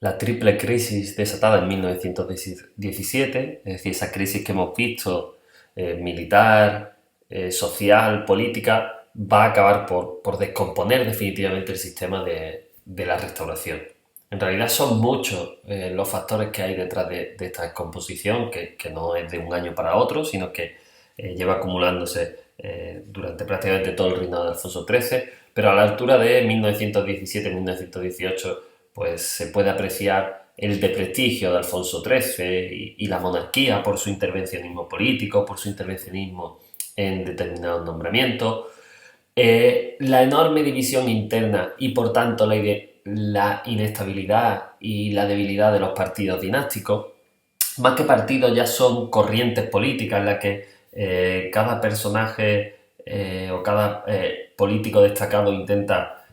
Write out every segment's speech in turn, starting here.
la triple crisis desatada en 1917, es decir, esa crisis que hemos visto, militar, social, política, va a acabar por descomponer definitivamente el sistema de la restauración. En realidad son muchos los factores que hay detrás de esta descomposición, que no es de un año para otro, sino que lleva acumulándose durante prácticamente todo el reinado de Alfonso XIII, pero a la altura de 1917-1918 pues se puede apreciar el desprestigio de Alfonso XIII y la monarquía por su intervencionismo político, por su intervencionismo en determinados nombramientos, la enorme división interna y por tanto la inestabilidad y la debilidad de los partidos dinásticos. Más que partidos ya son corrientes políticas en las que cada personaje o cada político destacado intenta,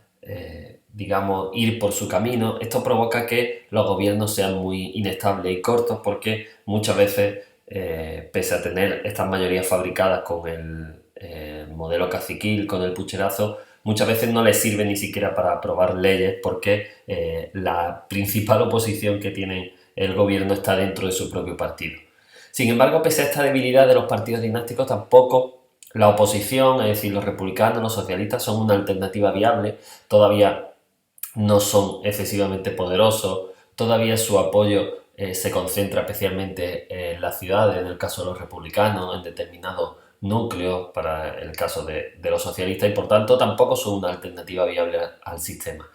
digamos, ir por su camino. Esto provoca que los gobiernos sean muy inestables y cortos porque muchas veces, pese a tener estas mayorías fabricadas con el modelo caciquil, con el pucherazo, muchas veces no les sirve ni siquiera para aprobar leyes porque la principal oposición que tienen el gobierno está dentro de su propio partido. Sin embargo, pese a esta debilidad de los partidos dinásticos, tampoco la oposición, es decir, los republicanos, los socialistas, son una alternativa viable. Todavía no son excesivamente poderosos, todavía su apoyo se concentra especialmente en las ciudades, en el caso de los republicanos, en determinados núcleos, para el caso de los socialistas, y por tanto tampoco son una alternativa viable al sistema.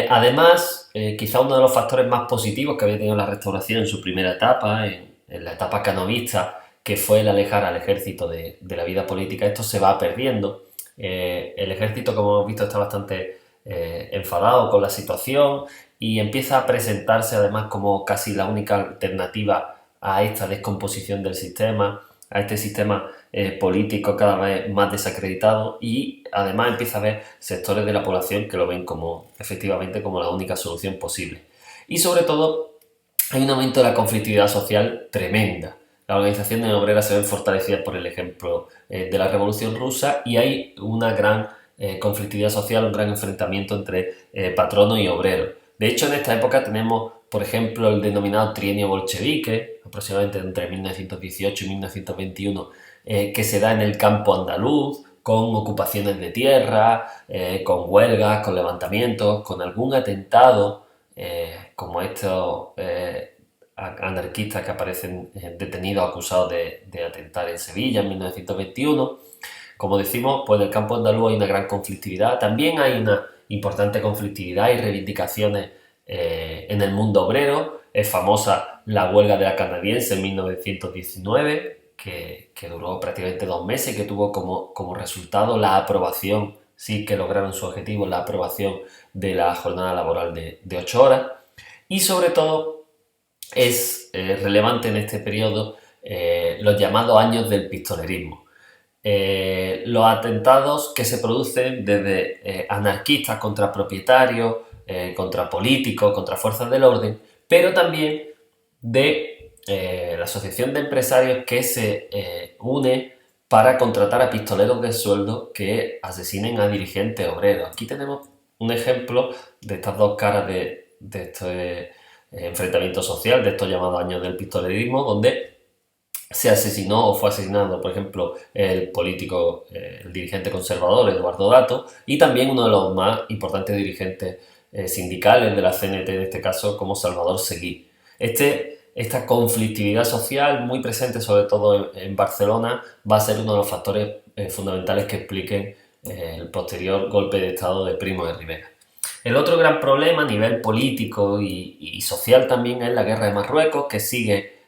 Además, quizá uno de los factores más positivos que había tenido la restauración en su primera etapa, en la etapa canovista, que fue el alejar al ejército de la vida política, esto se va perdiendo. El ejército, como hemos visto, está bastante enfadado con la situación y empieza a presentarse además como casi la única alternativa a esta descomposición del sistema, a este sistema político cada vez más desacreditado, y además empieza a haber sectores de la población que lo ven como efectivamente como la única solución posible. Y sobre todo hay un aumento de la conflictividad social tremenda. Las organizaciones obreras se ven fortalecidas por el ejemplo de la Revolución Rusa, y hay una gran conflictividad social, un gran enfrentamiento entre patronos y obreros. De hecho, en esta época tenemos, por ejemplo, el denominado trienio bolchevique, aproximadamente entre 1918 y 1921, que se da en el campo andaluz, con ocupaciones de tierra, con huelgas, con levantamientos, con algún atentado, como estos anarquistas que aparecen detenidos acusados de atentar en Sevilla en 1921. Como decimos, pues en el campo andaluz hay una gran conflictividad. También hay una importante conflictividad y reivindicaciones en el mundo obrero. Es famosa la huelga de la canadiense en 1919, que duró prácticamente 2 meses y que tuvo como resultado la aprobación, sí que lograron su objetivo, la aprobación de la jornada laboral de 8 horas. Y sobre todo es relevante en este periodo los llamados años del pistolerismo. Los atentados que se producen desde anarquistas contra propietarios, contra políticos, contra fuerzas del orden, pero también de la asociación de empresarios que se une para contratar a pistoleros de sueldo que asesinen a dirigentes obreros. Aquí tenemos un ejemplo de estas dos caras de este enfrentamiento social, de estos llamados años del pistolerismo, donde se asesinó o fue asesinado, por ejemplo, el político, el dirigente conservador Eduardo Dato, y también uno de los más importantes dirigentes sindicales de la CNT, en este caso, como Salvador Seguí. Esta conflictividad social, muy presente sobre todo en Barcelona, va a ser uno de los factores fundamentales que expliquen el posterior golpe de Estado de Primo de Rivera. El otro gran problema a nivel político y social también es la guerra de Marruecos, que sigue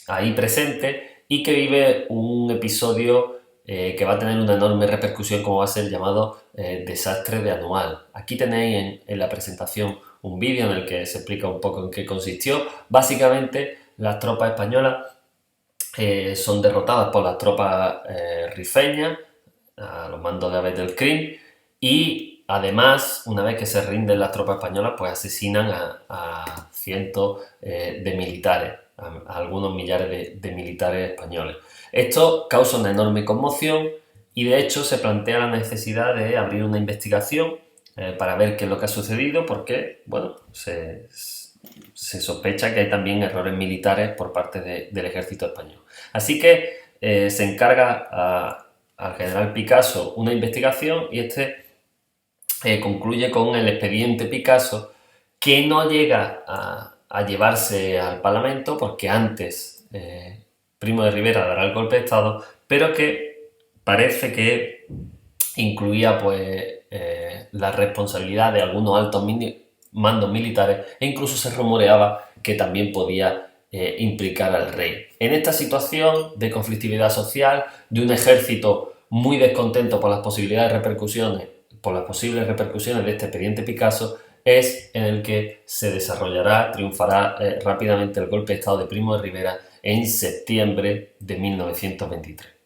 ahí presente y que vive un episodio que va a tener una enorme repercusión, como va a ser el llamado desastre de Anual. Aquí tenéis en la presentación un vídeo en el que se explica un poco en qué consistió. Básicamente, las tropas españolas son derrotadas por las tropas rifeñas a los mandos de Abed el Krim, y además, una vez que se rinden las tropas españolas, pues asesinan a cientos de militares, a algunos millares de militares españoles. Esto causa una enorme conmoción y de hecho se plantea la necesidad de abrir una investigación para ver qué es lo que ha sucedido, porque, bueno, se sospecha que hay también errores militares por parte del ejército español. Así que se encarga al general Picasso una investigación y este concluye con el expediente Picasso, que no llega a llevarse al Parlamento porque antes Primo de Rivera dará el golpe de Estado, pero que parece que incluía pues la responsabilidad de algunos altos mandos militares e incluso se rumoreaba que también podía implicar al rey. En esta situación de conflictividad social, de un ejército muy descontento por las por las posibles repercusiones de este expediente Picasso, es en el que se desarrollará, triunfará rápidamente el golpe de Estado de Primo de Rivera en septiembre de 1923.